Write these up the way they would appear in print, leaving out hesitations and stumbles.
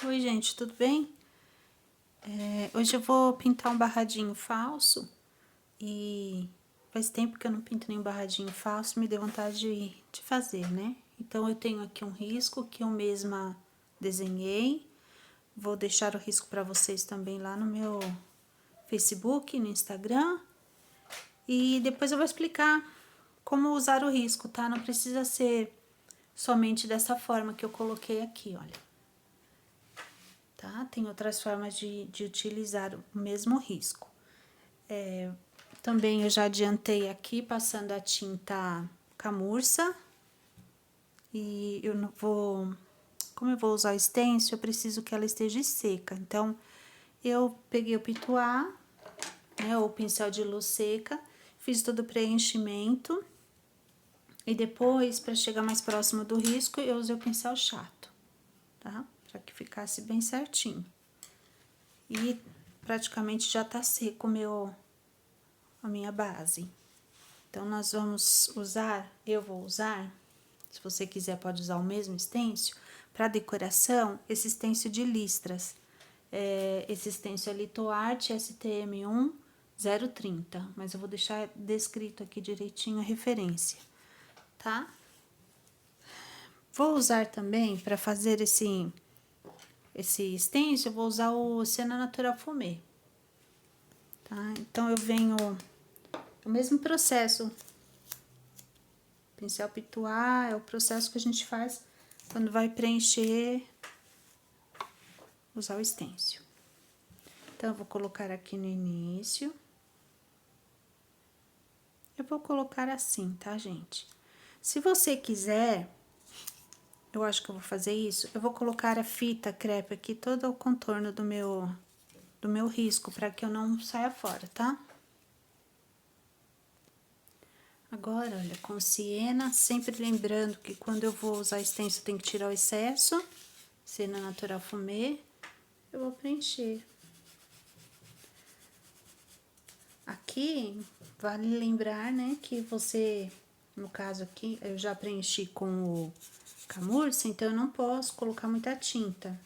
Oi, gente, tudo bem? Hoje eu vou pintar um barradinho falso e faz tempo que eu não pinto nenhum barradinho falso, me deu vontade de fazer, né? Então, eu tenho aqui um risco que eu mesma desenhei, vou deixar o risco para vocês também lá no meu Facebook, no Instagram, e depois eu vou explicar como usar o risco, tá? Não precisa ser somente dessa forma que eu coloquei aqui, olha. Tá? Tem outras formas de utilizar o mesmo risco. Também eu já adiantei aqui, passando a tinta camurça. E eu não vou... Como eu vou usar o stencil, eu preciso que ela esteja seca. Então, eu peguei o pituá, né, ou pincel de luz seca, fiz todo o preenchimento. E depois, para chegar mais próximo do risco, eu usei o pincel chato, tá? Para que ficasse bem certinho. E praticamente já tá seco a minha base. Então, nós vamos usar, eu vou usar, se você quiser pode usar o mesmo stencil, para decoração, esse stencil de listras. Esse stencil é Litoarte STM1 030, mas eu vou deixar descrito aqui direitinho a referência, tá? Vou usar também, para fazer esse stencil, eu vou usar o Siena Natural Fumê, tá? Então, eu venho, o mesmo processo, pincel pituá, é o processo que a gente faz quando vai preencher, usar o stencil. Então, eu vou colocar aqui no início. Eu vou colocar assim, tá, gente? Se você quiser, eu acho que eu vou fazer isso, eu vou colocar a fita crepe aqui, todo o contorno do meu risco, pra que eu não saia fora, tá? Agora, olha, com siena, sempre lembrando que quando eu vou usar stencil, tem que tirar o excesso. Siena Natural Fumê, eu vou preencher. Aqui, vale lembrar, né, que você, no caso aqui, eu já preenchi com o camurça, então eu não posso colocar muita tinta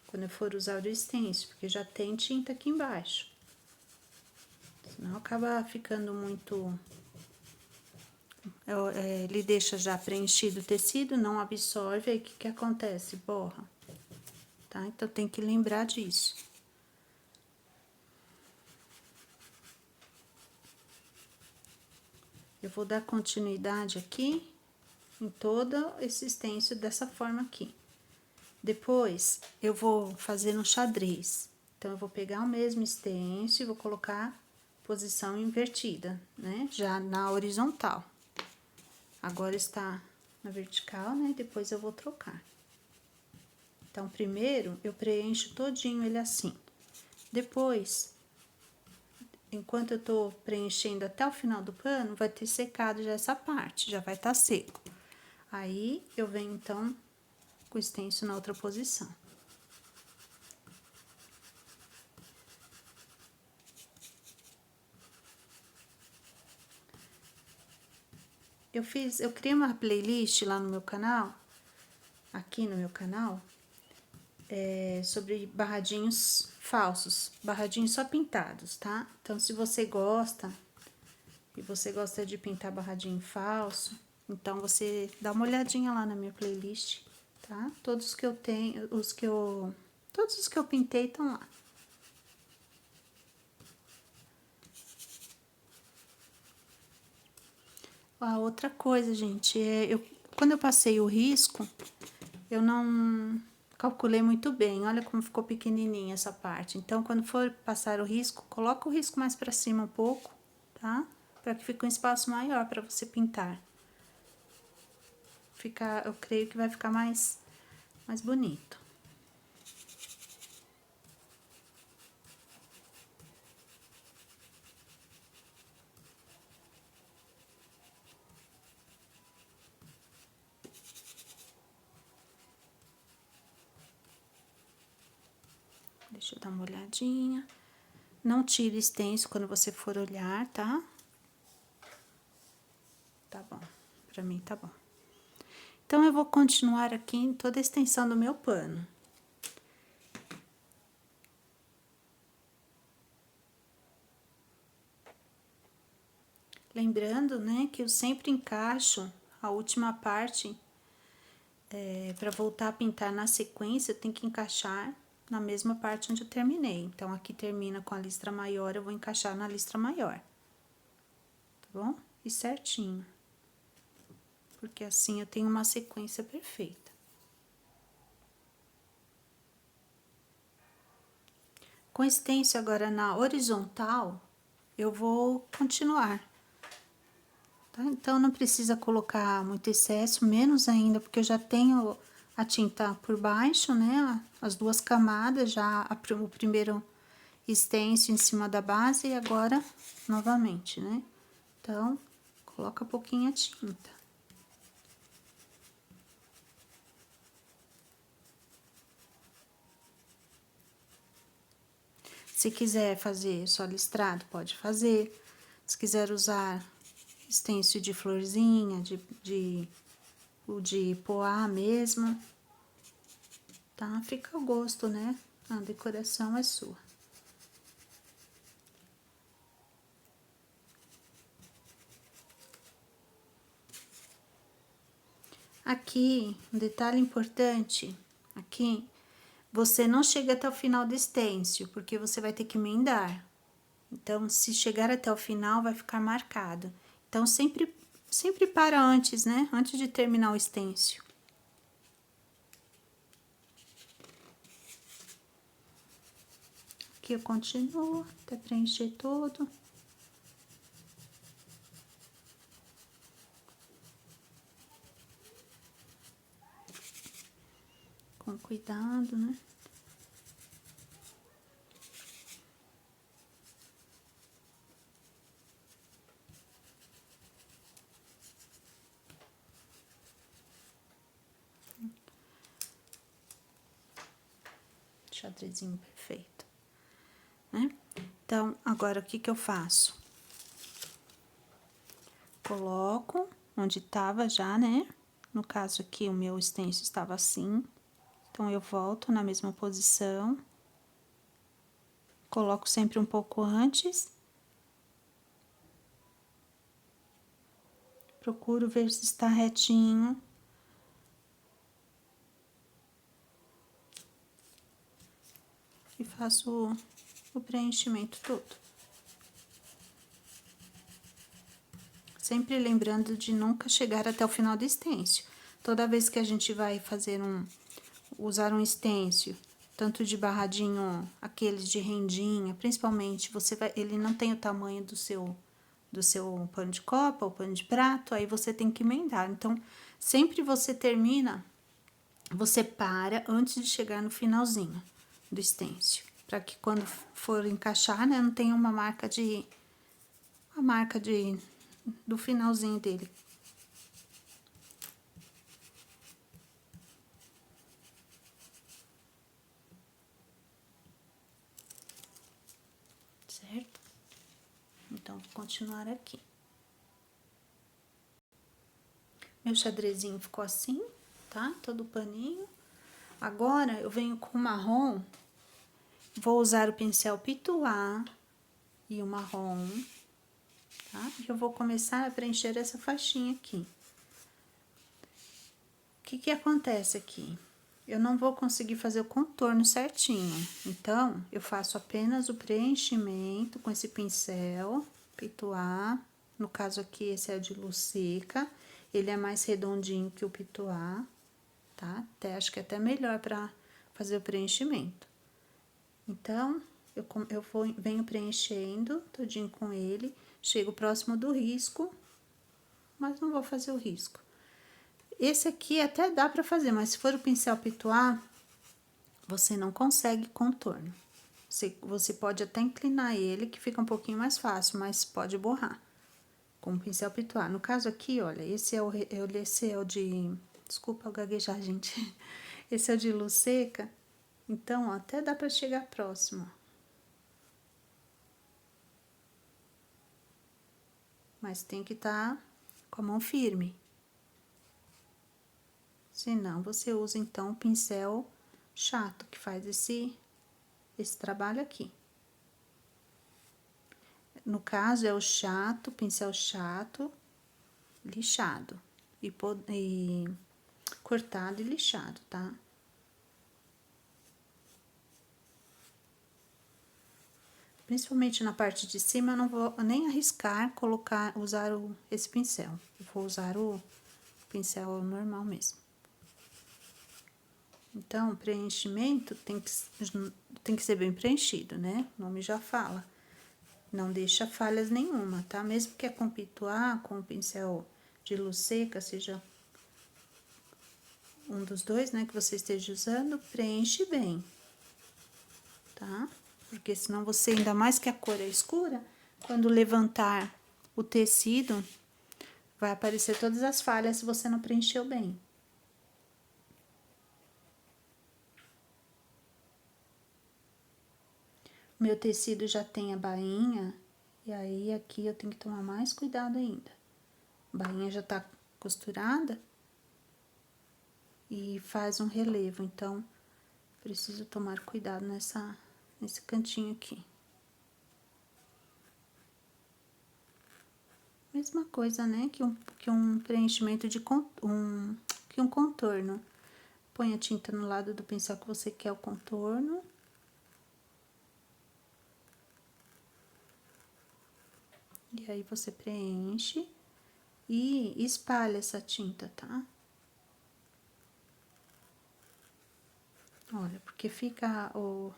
quando eu for usar o stencil, porque já tem tinta aqui embaixo. Senão acaba ficando muito... ele deixa já preenchido o tecido, não absorve, aí o que acontece? Borra, tá? Então, tem que lembrar disso. Eu vou dar continuidade aqui em todo esse stencil dessa forma aqui. Depois, eu vou fazer no xadrez. Então, eu vou pegar o mesmo stencil e vou colocar posição invertida, né? Já na horizontal. Agora está na vertical, né? Depois eu vou trocar. Então, primeiro, eu preencho todinho ele assim. Depois, enquanto eu tô preenchendo até o final do pano, vai ter secado já essa parte, já vai estar seco. Aí, eu venho, então, com o stencil na outra posição. Eu criei uma playlist lá no meu canal, aqui no meu canal, sobre barradinhos falsos, barradinhos só pintados, tá? Então, se você gosta, e você gosta de pintar barradinho falso, então você dá uma olhadinha lá na minha playlist, tá? Todos os que eu tenho, todos os que eu pintei estão lá. A outra coisa, gente, quando eu passei o risco, eu não calculei muito bem. Olha como ficou pequenininha essa parte. Então, quando for passar o risco, coloca o risco mais pra cima um pouco, tá? Pra que fique um espaço maior pra você pintar. Eu creio que vai ficar mais bonito. Deixa eu dar uma olhadinha. Não tire stencil quando você for olhar, tá? Tá bom. Pra mim tá bom. Então, eu vou continuar aqui em toda a extensão do meu pano. Lembrando, né, que eu sempre encaixo a última parte, para voltar a pintar na sequência, eu tenho que encaixar na mesma parte onde eu terminei. Então, aqui termina com a listra maior, eu vou encaixar na listra maior, tá bom? E certinho, porque assim eu tenho uma sequência perfeita. Com stencil agora na horizontal, eu vou continuar. Tá? Então, não precisa colocar muito excesso, menos ainda, porque eu já tenho a tinta por baixo, né? As duas camadas, já o primeiro stencil em cima da base e agora novamente, né? Então, coloca pouquinha tinta. Se quiser fazer só listrado, pode fazer. Se quiser usar stencil de florzinha, de poá mesmo, tá? Fica ao gosto, né? A decoração é sua. Aqui, um detalhe importante, aqui, você não chega até o final do stencil, porque você vai ter que emendar. Então, se chegar até o final, vai ficar marcado. Então, sempre para antes, né? Antes de terminar o stencil. Aqui eu continuo até preencher todo. Com cuidado, né? Xadrezinho perfeito, né? Então, agora o que que eu faço? Coloco onde tava já, né? No caso aqui, o meu stencil estava assim. Então, eu volto na mesma posição. Coloco sempre um pouco antes. Procuro ver se está retinho. E faço o preenchimento todo. Sempre lembrando de nunca chegar até o final do stencil. Toda vez que a gente vai fazer usar um stencil, tanto de barradinho, aqueles de rendinha, principalmente, ele não tem o tamanho do seu pano de copa ou pano de prato, aí você tem que emendar. Então, sempre você termina, você para antes de chegar no finalzinho do stencil, para que quando for encaixar, né, não tenha uma marca do finalzinho dele. Certo? Então, vou continuar aqui. Meu xadrezinho ficou assim, tá? Todo paninho. Agora, eu venho com o marrom, vou usar o pincel Pituá e o marrom, tá? E eu vou começar a preencher essa faixinha aqui. O que que acontece aqui? Eu não vou conseguir fazer o contorno certinho, então, eu faço apenas o preenchimento com esse pincel Pituá. No caso aqui, esse é o de luz seca, ele é mais redondinho que o Pituá, tá? Acho que é até melhor para fazer o preenchimento. Então, venho preenchendo todinho com ele, chego próximo do risco, mas não vou fazer o risco. Esse aqui até dá pra fazer, mas se for o pincel Pituá, você não consegue contorno. Você pode até inclinar ele, que fica um pouquinho mais fácil, mas pode borrar com o pincel Pituá. No caso aqui, olha, esse é o de... Desculpa eu gaguejar, gente. Esse é o de luz seca, então, ó, até dá pra chegar próximo. Mas tem que estar com a mão firme. Senão, você usa, então, o pincel chato, que faz esse trabalho aqui. No caso, é o chato, pincel chato, lixado. E cortado e lixado, tá? Principalmente na parte de cima, eu não vou nem arriscar usar esse pincel. Eu vou usar o pincel normal mesmo. Então, o preenchimento tem que ser bem preenchido, né? O nome já fala. Não deixa falhas nenhuma, tá? Mesmo que é com pituá, com pincel de luz seca, seja um dos dois, né, que você esteja usando, preenche bem, tá? Porque senão você, ainda mais que a cor é escura, quando levantar o tecido, vai aparecer todas as falhas se você não preencheu bem. Meu tecido já tem a bainha, e aí aqui eu tenho que tomar mais cuidado ainda. A bainha já tá costurada e faz um relevo, então preciso tomar cuidado nesse cantinho aqui. Mesma coisa, né, que um preenchimento que um contorno. Põe a tinta no lado do pincel que você quer o contorno. E aí, você preenche e espalha essa tinta, tá? Olha, porque fica o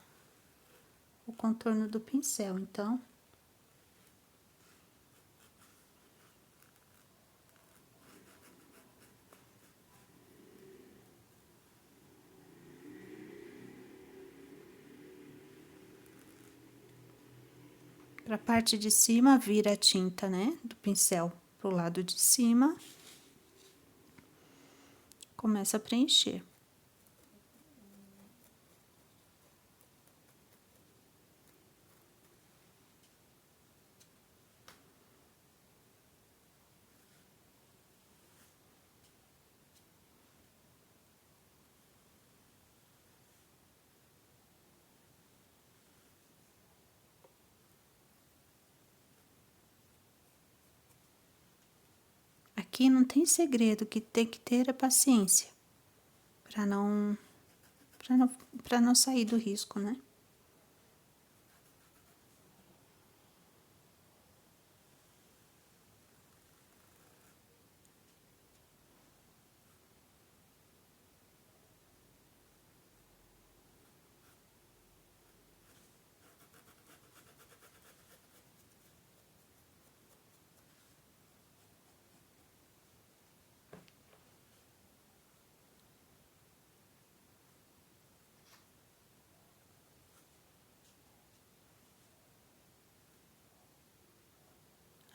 contorno do pincel, então... Pra parte de cima, vira a tinta, né, do pincel pro lado de cima. Começa a preencher. Aqui não tem segredo, que tem que ter a paciência. Pra não, pra não sair do risco, né?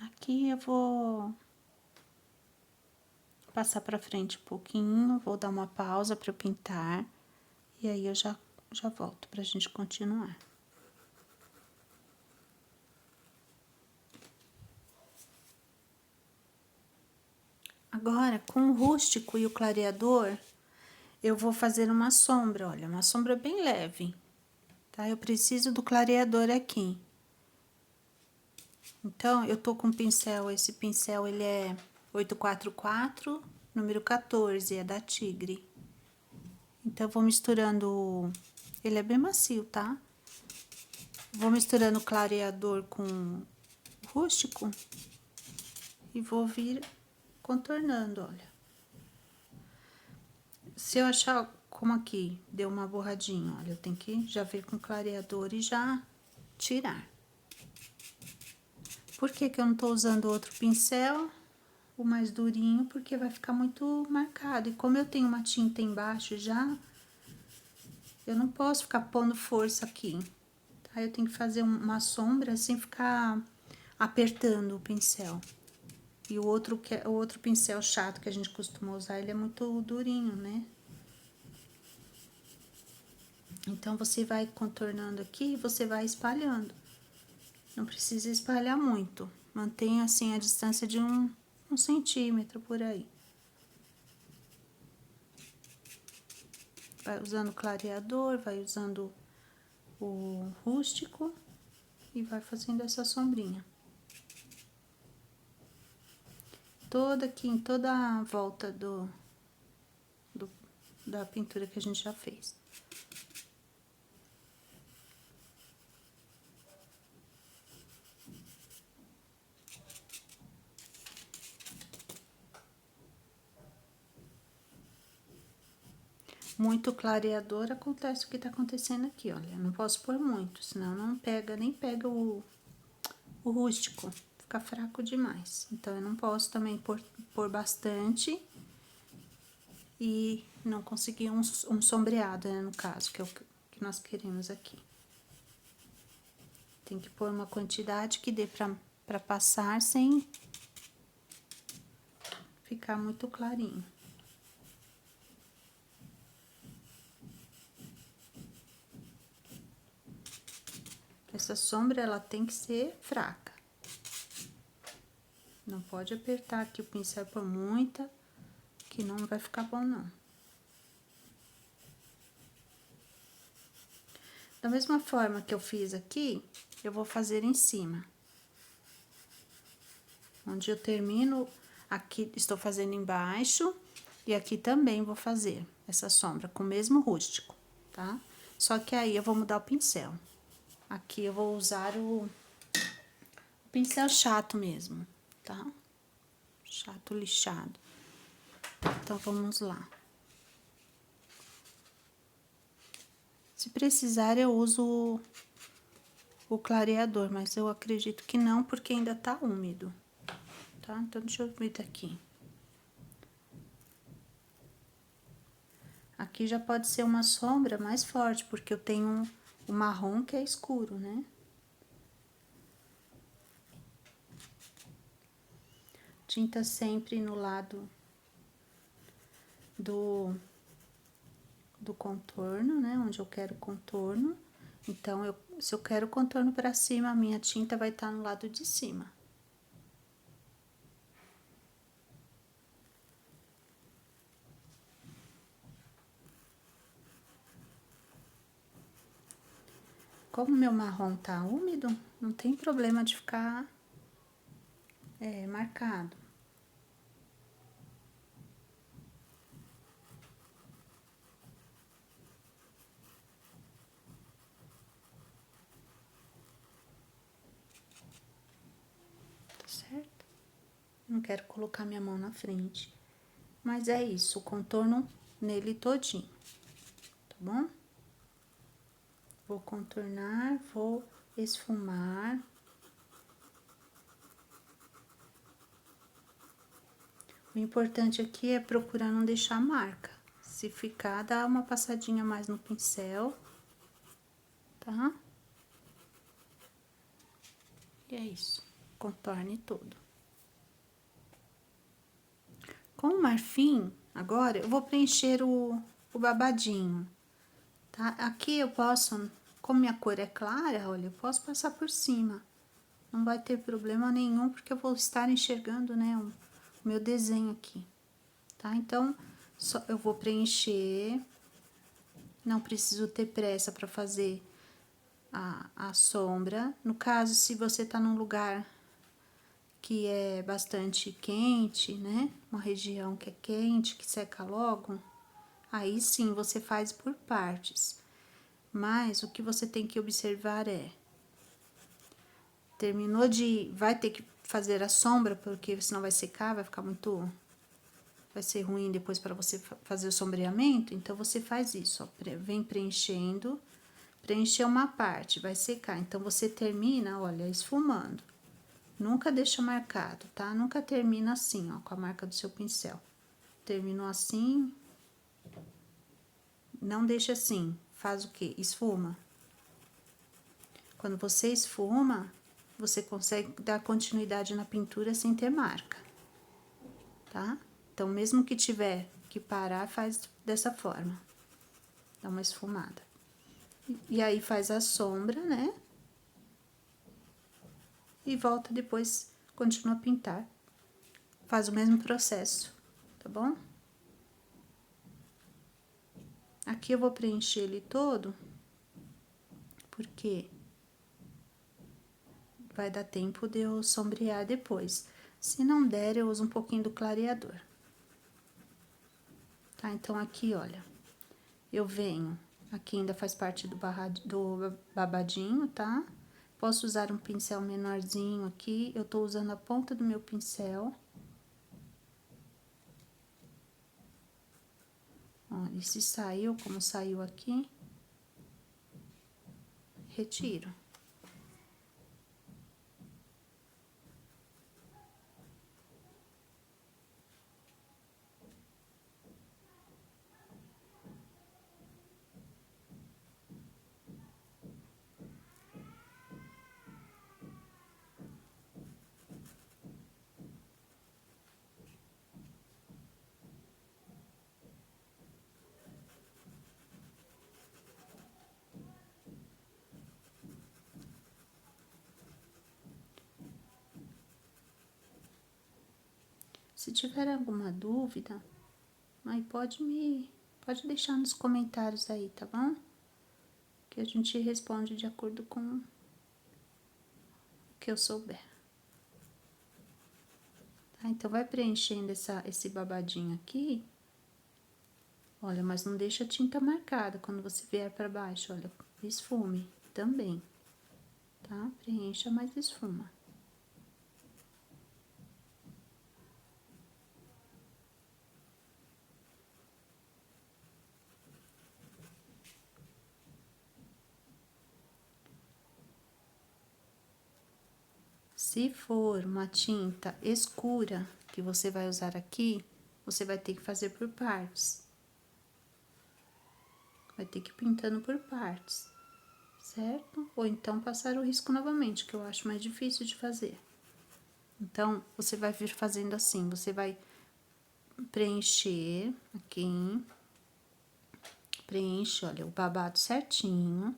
Aqui eu vou passar pra frente um pouquinho, vou dar uma pausa pra eu pintar, e aí eu já volto pra gente continuar. Agora, com o rústico e o clareador, eu vou fazer uma sombra, olha, uma sombra bem leve, tá? Eu preciso do clareador aqui. Então, eu tô com um pincel, esse pincel, ele é 844, número 14, é da Tigre. Então, eu vou misturando, ele é bem macio, tá? Vou misturando o clareador com o rústico e vou vir contornando, olha. Se eu achar como aqui deu uma borradinha, olha, eu tenho que já vir com o clareador e já tirar. Por que que eu não tô usando outro pincel, o mais durinho? Porque vai ficar muito marcado. E como eu tenho uma tinta embaixo já, eu não posso ficar pondo força aqui, tá? Eu tenho que fazer uma sombra sem ficar apertando o pincel. E o outro pincel chato que a gente costuma usar, ele é muito durinho, né? Então, você vai contornando aqui e você vai espalhando. Não precisa espalhar muito. Mantenha, assim, a distância de um centímetro por aí. Vai usando o clareador, vai usando o rústico e vai fazendo essa sombrinha. toda aqui, em toda a volta da pintura que a gente já fez. Muito clareador, acontece o que tá acontecendo aqui, olha. Eu não posso pôr muito, senão não pega, nem pega o rústico. Fica fraco demais. Então, eu não posso também pôr bastante e não conseguir um sombreado, né, no caso, que é o que nós queremos aqui. Tem que pôr uma quantidade que dê pra passar sem ficar muito clarinho. Essa sombra, ela tem que ser fraca. Não pode apertar aqui o pincel por muita, que não vai ficar bom, não. Da mesma forma que eu fiz aqui, eu vou fazer em cima. Onde eu termino, aqui estou fazendo embaixo, e aqui também vou fazer essa sombra com o mesmo rústico, tá? Só que aí eu vou mudar o pincel. Aqui eu vou usar o pincel chato mesmo, tá? Chato lixado. Então, vamos lá. Se precisar, eu uso o clareador, mas eu acredito que não, porque ainda tá úmido, tá? Então, deixa eu ver daqui. Aqui já pode ser uma sombra mais forte, porque eu tenho o marrom que é escuro, né? Tinta sempre no lado do contorno, né? Onde eu quero contorno. Então, se eu quero contorno pra cima, a minha tinta vai estar no lado de cima. Como meu marrom tá úmido, não tem problema de ficar marcado. Tá certo? Não quero colocar minha mão na frente. Mas é isso, o contorno nele todinho, tá bom? Vou contornar, vou esfumar. O importante aqui é procurar não deixar marca. Se ficar, dá uma passadinha mais no pincel, tá? E é isso, contorne todo. Com o marfim, agora, eu vou preencher o babadinho, tá? Aqui eu posso, como minha cor é clara, olha, eu posso passar por cima. Não vai ter problema nenhum, porque eu vou estar enxergando, né, o meu desenho aqui, tá? Então, eu vou preencher, não preciso ter pressa pra fazer a sombra. No caso, se você tá num lugar que é bastante quente, né? Uma região que é quente, que seca logo, aí sim você faz por partes. Mas o que você tem que observar é, terminou vai ter que fazer a sombra, porque senão vai secar, vai ficar muito, vai ser ruim depois para você fazer o sombreamento. Então, você faz isso, ó, vem preenchendo, preencher uma parte, vai secar. Então, você termina, olha, esfumando. Nunca deixa marcado, tá? Nunca termina assim, ó, com a marca do seu pincel. Terminou assim, não deixa assim. Faz o quê? Esfuma. Quando você esfuma, você consegue dar continuidade na pintura sem ter marca, tá? Então, mesmo que tiver que parar, faz dessa forma. Dá uma esfumada. E aí, faz a sombra, né? E volta depois, continua a pintar. Faz o mesmo processo, tá bom? Aqui eu vou preencher ele todo, porque vai dar tempo de eu sombrear depois. Se não der, eu uso um pouquinho do clareador. Tá? Então, aqui, olha, eu venho, aqui ainda faz parte do babadinho, tá? Posso usar um pincel menorzinho aqui, eu tô usando a ponta do meu pincel. Olha, e se saiu, como saiu aqui, retiro. Se tiver alguma dúvida, aí pode deixar nos comentários aí, tá bom? Que a gente responde de acordo com o que eu souber. Tá? Então, vai preenchendo esse babadinho aqui. Olha, mas não deixa a tinta marcada quando você vier pra baixo, olha, esfume também, tá? Preencha, mas esfuma. Se for uma tinta escura que você vai usar aqui, você vai ter que fazer por partes. Vai ter que ir pintando por partes, certo? Ou então passar o risco novamente, que eu acho mais difícil de fazer. Então, você vai vir fazendo assim, você vai preencher aqui, preenche, olha, o babado certinho.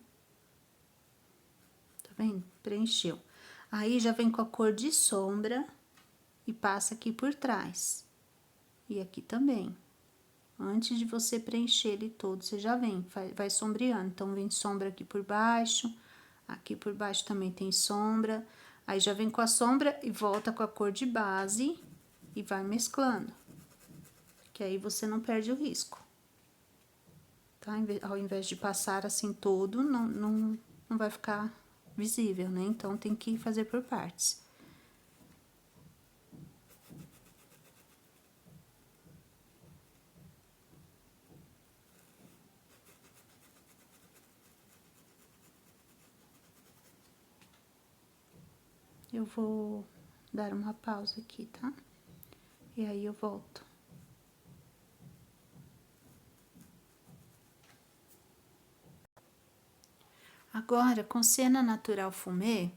Tá vendo? Preencheu. Aí, já vem com a cor de sombra e passa aqui por trás. E aqui também. Antes de você preencher ele todo, você já vem, vai sombreando. Então, vem sombra aqui por baixo também tem sombra. Aí, já vem com a sombra e volta com a cor de base e vai mesclando. Que aí, você não perde o risco. Tá? Ao invés de passar assim todo, não vai ficar visível, né? Então, tem que fazer por partes. Eu vou dar uma pausa aqui, tá? E aí, eu volto. Agora, com Siena Natural Fumê,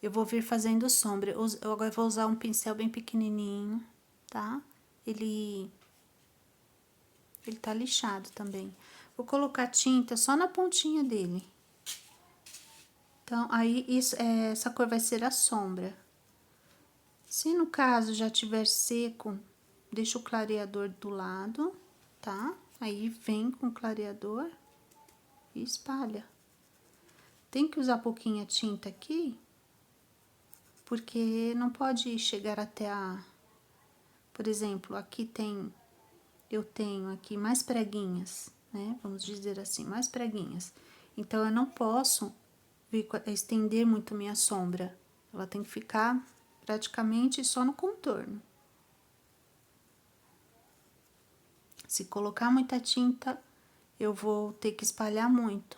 eu vou vir fazendo sombra. Eu agora vou usar um pincel bem pequenininho, tá? Ele tá lixado também. Vou colocar tinta só na pontinha dele. Então, aí, essa cor vai ser a sombra. Se no caso já tiver seco, deixa o clareador do lado, tá? Aí, vem com o clareador e espalha. Tem que usar pouquinha tinta aqui, porque não pode chegar até por exemplo, aqui eu tenho aqui mais preguinhas, né? Vamos dizer assim, mais preguinhas. Então, eu não posso estender muito minha sombra. Ela tem que ficar praticamente só no contorno. Se colocar muita tinta, eu vou ter que espalhar muito.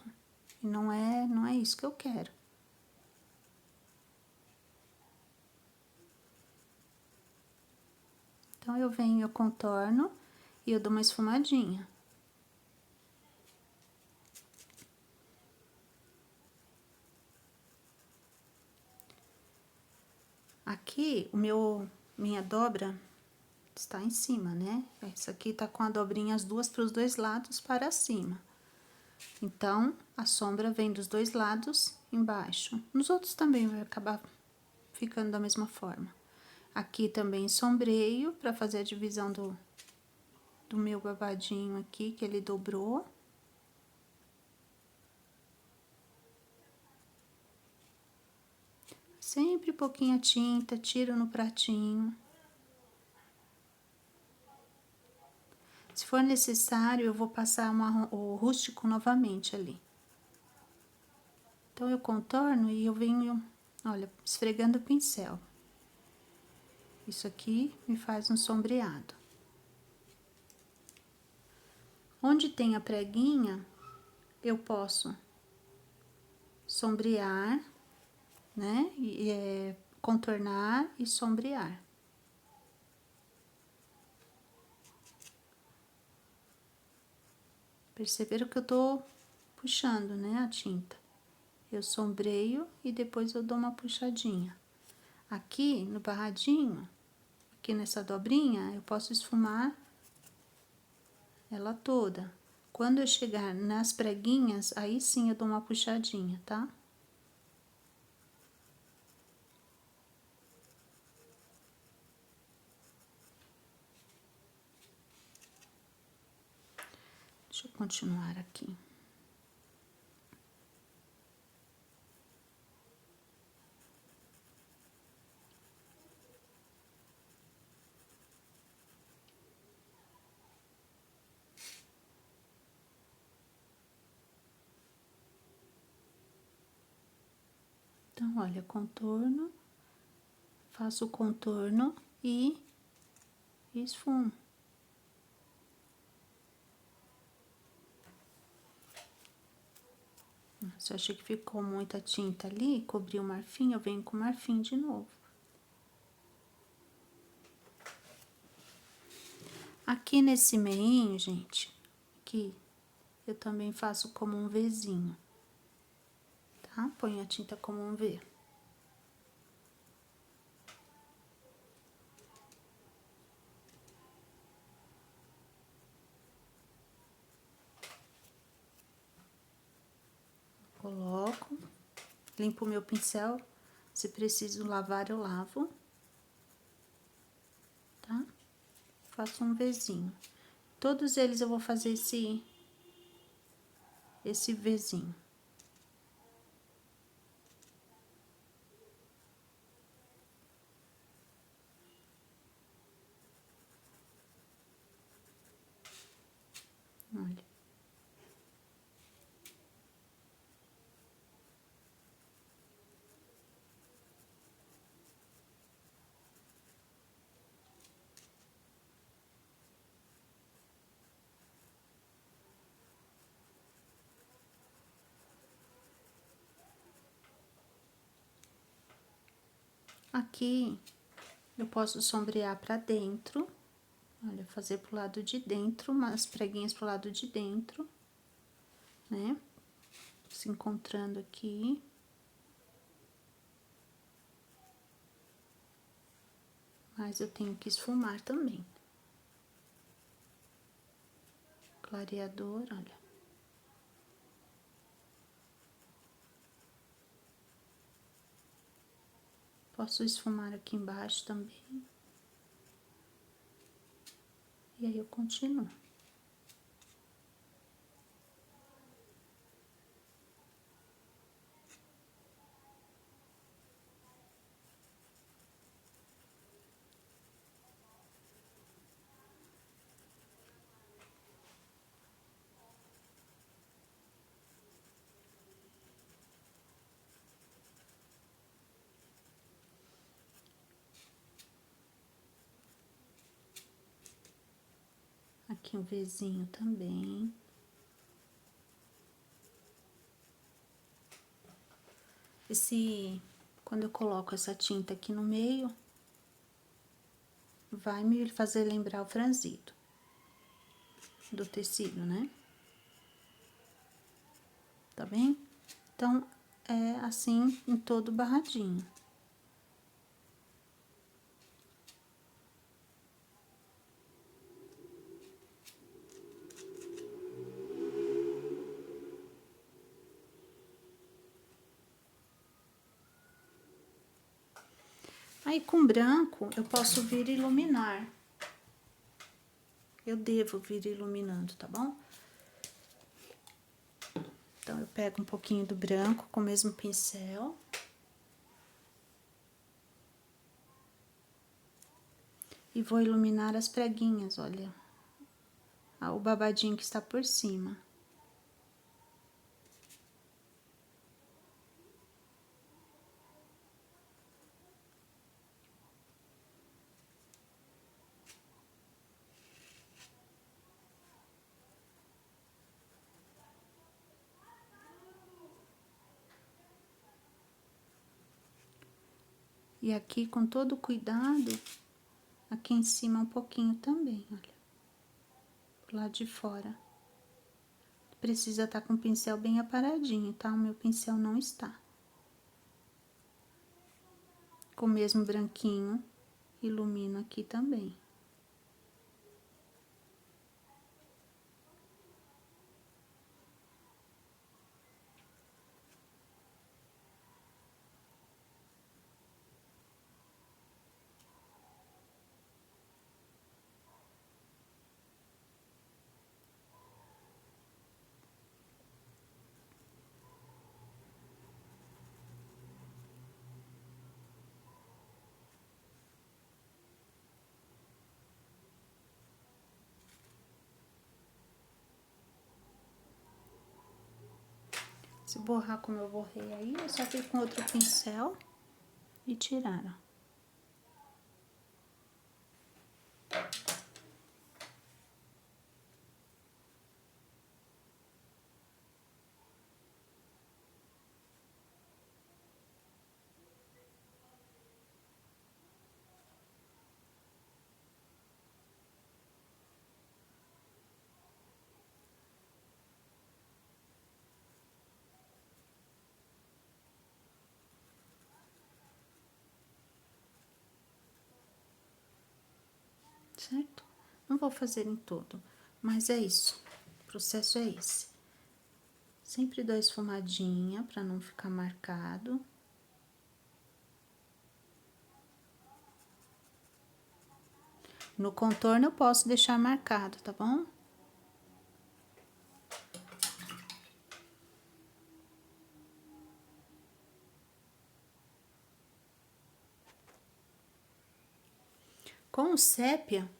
E não é isso que eu quero. Então, eu venho, eu contorno e eu dou uma esfumadinha. Aqui, minha dobra está em cima, né? Essa aqui tá com a dobrinha as duas para os dois lados para cima. Então, a sombra vem dos dois lados embaixo. Nos outros também vai acabar ficando da mesma forma. Aqui também sombreio para fazer a divisão do meu babadinho aqui, que ele dobrou. Sempre pouquinha tinta, tiro no pratinho. Se for necessário, eu vou passar o rústico novamente ali. Então, eu contorno e eu venho, olha, esfregando o pincel. Isso aqui me faz um sombreado. Onde tem a preguinha, eu posso sombrear, né? Contornar e sombrear. Perceberam que eu tô puxando, né, a tinta. Eu sombreio e depois eu dou uma puxadinha. Aqui no barradinho, aqui nessa dobrinha, eu posso esfumar ela toda. Quando eu chegar nas preguinhas, aí sim eu dou uma puxadinha, tá? Deixa eu continuar aqui. Então, olha, contorno, faço o contorno e esfumo. Se eu achei que ficou muita tinta ali, cobri o marfim, eu venho com o marfim de novo. Aqui nesse meinho, gente, aqui, eu também faço como um Vzinho, tá? Ponho a tinta como um V. Coloco, limpo o meu pincel, se preciso lavar, eu lavo, tá? Faço um Vzinho. Todos eles eu vou fazer esse Vzinho. Olha. Aqui, eu posso sombrear pra dentro, olha, fazer pro lado de dentro, umas preguinhas pro lado de dentro, né? Se encontrando aqui. Mas eu tenho que esfumar também. Clareador, olha. Posso esfumar aqui embaixo também. E aí, eu continuo. Aqui um Vzinho também. Quando eu coloco essa tinta aqui no meio, vai me fazer lembrar o franzido do tecido, né? Tá bem? Então, é assim em todo o barradinho. Aí, com branco, eu posso vir iluminar. Eu devo vir iluminando, tá bom? Então, eu pego um pouquinho do branco com o mesmo pincel. E vou iluminar as preguinhas, olha, o babadinho que está por cima. E aqui, com todo cuidado, aqui em cima um pouquinho também, olha. Do lado de fora. Precisa estar com o pincel bem aparadinho, tá? O meu pincel não está. Com o mesmo branquinho, ilumino aqui também. Se borrar como eu borrei aí, eu só vir com outro pincel e tirar, ó. Certo? Não vou fazer em todo, mas é isso. O processo é esse. Sempre dou esfumadinha pra não ficar marcado. No contorno eu posso deixar marcado, tá bom? Com o sépia,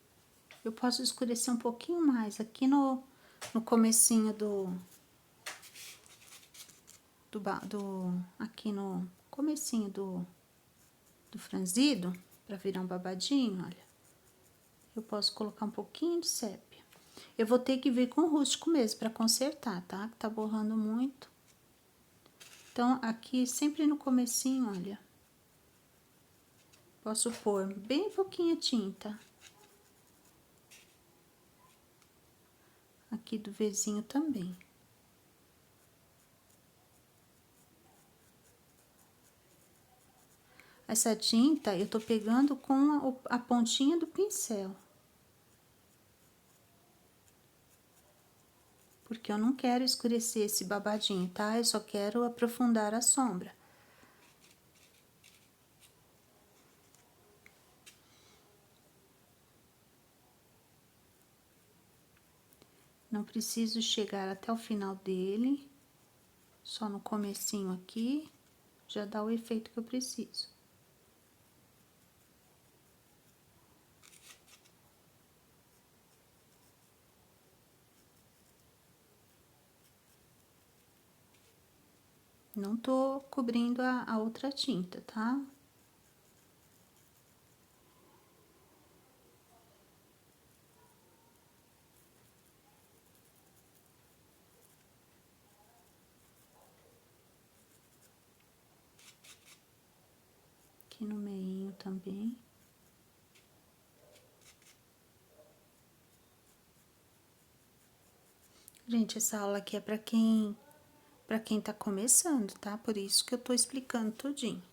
eu posso escurecer um pouquinho mais aqui no comecinho aqui no comecinho do franzido, pra virar um babadinho, olha. Eu posso colocar um pouquinho de sépia. Eu vou ter que vir com o rústico mesmo pra consertar, tá? Que tá borrando muito. Então, aqui sempre no comecinho, olha. Posso pôr bem pouquinha tinta. Aqui do Vzinho também. Essa tinta eu tô pegando com a pontinha do pincel. Porque eu não quero escurecer esse babadinho, tá? Eu só quero aprofundar a sombra. Não preciso chegar até o final dele. Só no comecinho aqui, já dá o efeito que eu preciso. Não tô cobrindo a outra tinta, tá? Aqui no meinho também. Gente, essa aula aqui é pra quem tá começando, tá? Por isso que eu tô explicando tudinho.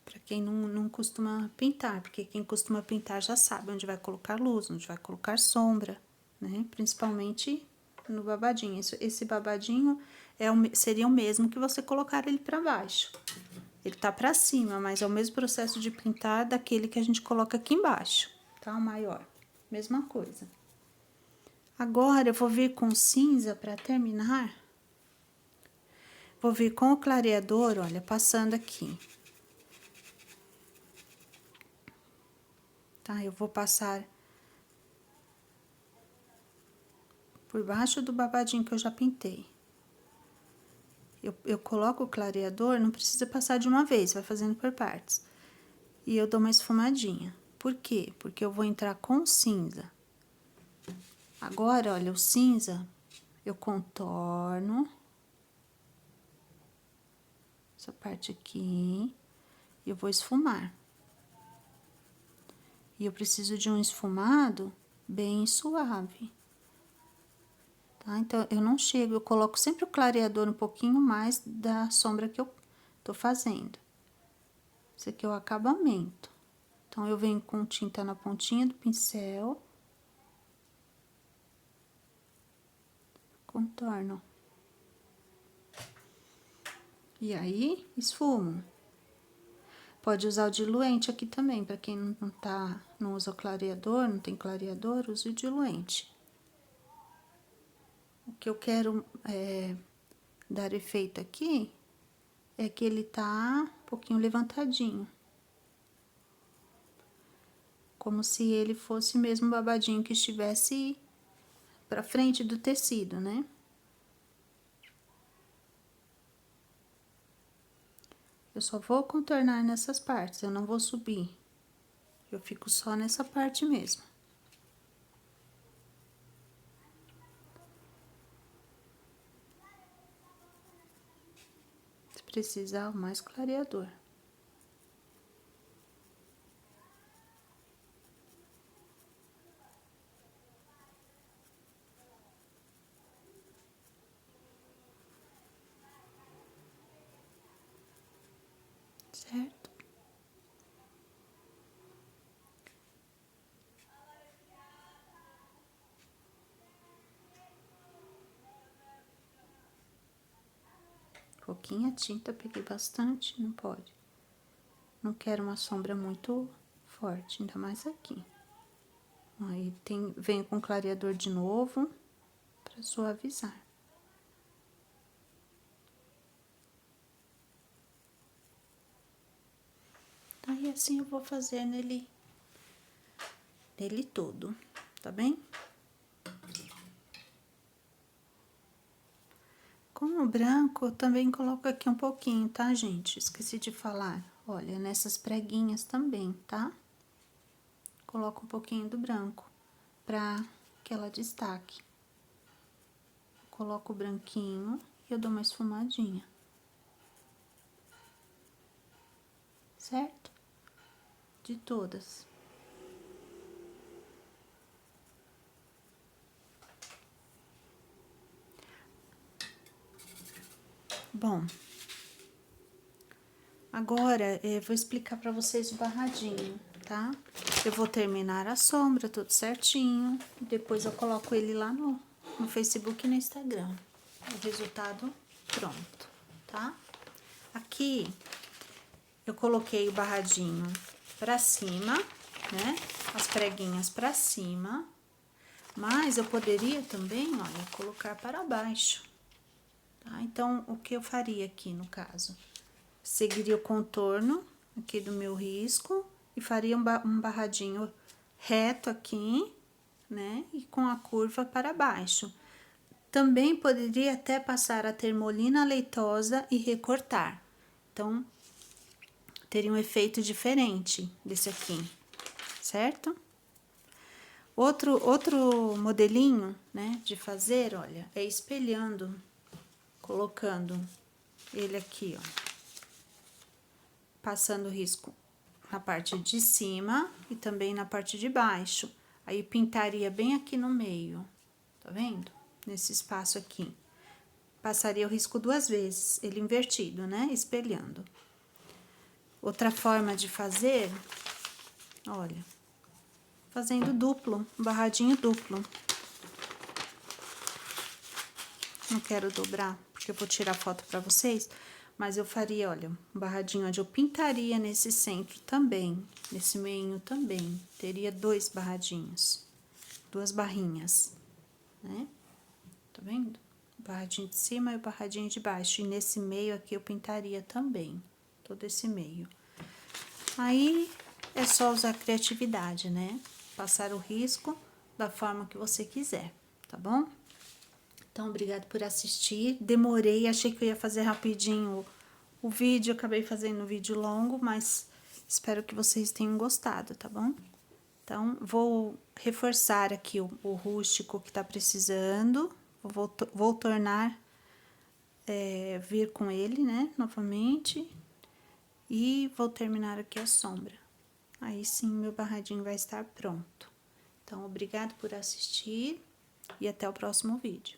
Pra quem não costuma pintar, porque quem costuma pintar já sabe onde vai colocar luz, onde vai colocar sombra, né? Principalmente no babadinho. Esse babadinho seria o mesmo que você colocar ele pra baixo. Ele tá pra cima, mas é o mesmo processo de pintar daquele que a gente coloca aqui embaixo, tá? O maior. Mesma coisa. Agora, eu vou vir com cinza pra terminar. Vou vir com o clareador, olha, passando aqui. tá? Eu vou passar por baixo do babadinho que eu já pintei. Eu coloco o clareador, não precisa passar de uma vez, vai fazendo por partes. E eu dou uma esfumadinha. Por quê? Porque eu vou entrar com cinza. Agora, olha, o cinza, eu contorno essa parte aqui, e eu vou esfumar. E eu preciso de um esfumado bem suave. Tá? Então, eu não chego, eu coloco sempre o clareador um pouquinho mais da sombra que eu tô fazendo. Esse aqui é o acabamento. Então, eu venho com tinta na pontinha do pincel. Contorno. E aí, esfumo. Pode usar o diluente aqui também, para quem não usa o clareador, não tem clareador, use o diluente. O que eu quero dar efeito aqui é que ele tá um pouquinho levantadinho. Como se ele fosse mesmo babadinho que estivesse pra frente do tecido, né? Eu só vou contornar nessas partes, eu não vou subir. Eu fico só nessa parte mesmo. Se precisar, mais clareador. Certo? Pouquinha tinta, peguei bastante, não pode. Não quero uma sombra muito forte, ainda mais aqui. Aí venho com clareador de novo, pra suavizar. Aí, assim, eu vou fazer nele todo, tá bem? Com o branco, eu também coloco aqui um pouquinho, tá, gente? Esqueci de falar. Olha, nessas preguinhas também, tá? Coloco um pouquinho do branco, pra que ela destaque. Coloco o branquinho e eu dou uma esfumadinha. Certo? De todas. Bom, agora eu vou explicar pra vocês o barradinho, tá? Eu vou terminar a sombra, tudo certinho. Depois eu coloco ele lá no Facebook e no Instagram. O resultado pronto, tá? Aqui eu coloquei o barradinho pra cima, né? As preguinhas pra cima. Mas eu poderia também, olha, colocar para baixo, tá? Então, o que eu faria aqui no caso? Seguiria o contorno aqui do meu risco e faria um barradinho reto aqui, né? E com a curva para baixo. Também poderia até passar a termolina leitosa e recortar. Então, teria um efeito diferente desse aqui, certo? Outro modelinho, né, de fazer, olha, é espelhando, colocando ele aqui, ó. Passando o risco na parte de cima e também na parte de baixo. Aí, pintaria bem aqui no meio, tá vendo? Nesse espaço aqui. Passaria o risco 2 vezes, ele invertido, né? Espelhando. Outra forma de fazer, olha, fazendo duplo, barradinho duplo. Não quero dobrar, porque eu vou tirar foto pra vocês, mas eu faria, olha, um barradinho onde eu pintaria nesse centro também, nesse meio também. Teria 2 barradinhos, 2 barrinhas, né? Tá vendo? O barradinho de cima e o barradinho de baixo. E nesse meio aqui eu pintaria também, todo esse meio. Aí, é só usar criatividade, né? Passar o risco da forma que você quiser, tá bom? Então, obrigado por assistir. Demorei, achei que eu ia fazer rapidinho o vídeo, acabei fazendo um vídeo longo, mas espero que vocês tenham gostado, tá bom? Então, vou reforçar aqui o rústico que tá precisando, vou tornar, vir com ele, né, novamente, e vou terminar aqui a sombra. Aí sim, meu barradinho vai estar pronto. Então, obrigado por assistir e até o próximo vídeo.